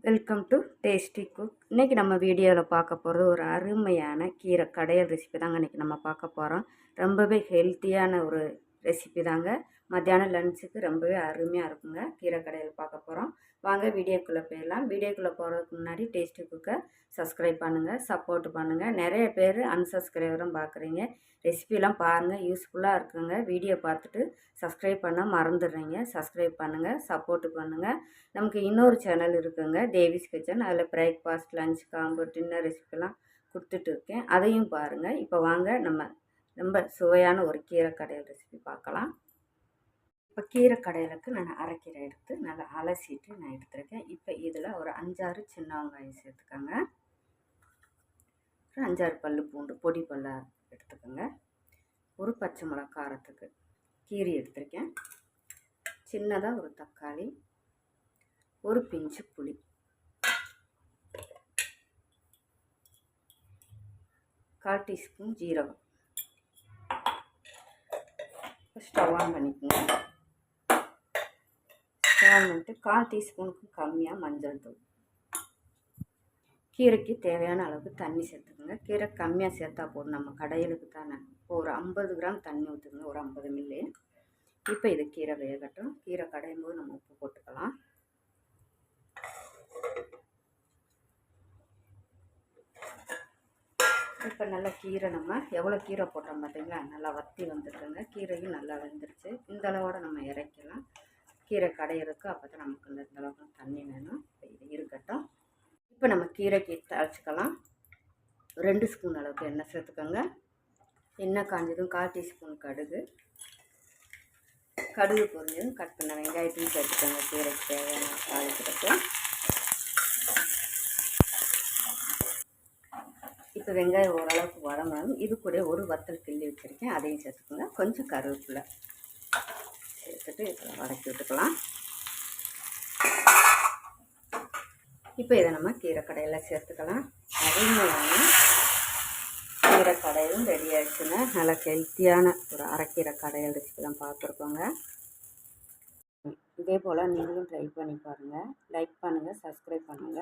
Welcome to tasty cook. இன்றைக்கி நம்ம வீடியோவில் பார்க்க போகிறது ஒரு அருமையான கீரை கடையல் ரெசிபி தாங்க. இன்றைக்கி நம்ம பார்க்க போகிறோம். ரொம்பவே ஹெல்த்தியான ஒரு ரெசிபி தாங்க. மத்தியானம் லஞ்சுக்கு ரொம்பவே அருமையாக இருக்குங்க. கீரை கடையல் பார்க்க போகிறோம். வாங்க வீடியோக்குள்ளே போயிடலாம். வீடியோக்குள்ளே போகிறதுக்கு முன்னாடி டேஸ்டி குக்கை சப்ஸ்கிரைப் பண்ணுங்கள், சப்போர்ட் பண்ணுங்கள். நிறைய பேர் அன்சப்ஸ்கிரைபரும் பார்க்குறீங்க. ரெசிபிலாம் பாருங்கள், யூஸ்ஃபுல்லாக இருக்குங்க. வீடியோ பார்த்துட்டு சப்ஸ்கிரைப் பண்ண மறந்துடுறீங்க. சப்ஸ்கிரைப் பண்ணுங்கள், சப்போர்ட் பண்ணுங்கள். நமக்கு இன்னொரு சேனல் இருக்குங்க, தேவிஸ் கிச்சன். அதில் பிரேக்ஃபாஸ்ட், லஞ்ச் காம்போ, டின்னர் ரெசிபிலாம் கொடுத்துட்டு இருக்கேன். அதையும் பாருங்கள். இப்போ வாங்க நம்ம ரொம்ப சுவையான ஒரு கீரை கடையல் ரெசிபி பார்க்கலாம். இப்போ கீரை கடையலுக்கு நான் அரைக்கீரை எடுத்து நல்லா அலசிட்டு நான் எடுத்துருக்கேன். இப்போ இதில் ஒரு 5-6 சின்ன வெங்காயம் சேர்த்துக்கோங்க. ஒரு 5-6 பல் பூண்டு பொடி பல்லாக எடுத்துக்கோங்க. ஒரு பச்சை மிளகா காரத்துக்கு கீரை எடுத்திருக்கேன். சின்னதாக ஒரு தக்காளி, ஒரு பிஞ்சு புளி, கால் டீஸ்பூன் ஜீரகம். ஸ்டவ் ஆன் பண்ணிக்கோங்க. ஸ்டவ் ஆன் பண்ணிட்டு கால் டீஸ்பூனுக்கு கம்மியாக மஞ்சள் தூள். கீரைக்கு தேவையான அளவுக்கு தண்ணி சேர்த்துக்கோங்க. கீரை கம்மியாக சேர்த்தா போதும், நம்ம கடையிலுக்கு தானே. இப்போ ஒரு 50 கிராம் தண்ணி ஊற்றுங்க, ஒரு 50 மில்லி. இப்போ இது கீரை வேகட்டும். கீரை கடையும் போது நம்ம உப்பு போட்டுக்கலாம். இப்போ நல்லா கீரை நம்ம எவ்வளோ கீரை போட்டோம் பார்த்தீங்களா, நல்லா வத்தி வந்துருக்குங்க. கீரையும் நல்லா வெந்துருச்சு. இந்த அளவோட நம்ம இறக்கலாம். கீரை கடையிறதுக்கு அப்போ தான் நமக்கு இந்த அளவுக்கு தண்ணி வேணும். இது இருக்கட்டும். இப்போ நம்ம கீரைக்கு தாளிச்சிக்கலாம். 2 ஸ்பூன் அளவுக்கு எண்ணெய் சேர்த்துக்கோங்க. எண்ணெய் காஞ்சதும் 1/4 டீஸ்பூன் கடுகு. கடுகு பொரிஞ்சதும் கட் பண்ண வெங்காயத்தையும் சேர்த்துக்கோங்க. கீரைக்கு தேவையான தாளிக்கிறதுக்கு. இப்போ வெங்காயம் ஓரளவுக்கு வதங்கணும். இது கூட ஒரு வத்தல் கிள்ளி வச்சுருக்கேன், அதையும் சேர்த்துக்கோங்க. கொஞ்சம் கருவேப்பிலை சேர்த்துட்டு இதில் வதக்கி விட்டுக்கலாம். இப்போ இதை நம்ம கீரை கடையில் சேர்த்துக்கலாம். அருமையான கீரை கடையிலும் ரெடி ஆகிடுச்சுங்க. நல்லா ஹெல்த்தியான ஒரு அரைக்கீரை கடையல் ரெசிபி தான் பார்த்துருக்கோங்க. இதே போல் நீங்களும் ட்ரை பண்ணி பாருங்கள். லைக் பண்ணுங்கள், சப்ஸ்கிரைப் பண்ணுங்கள்.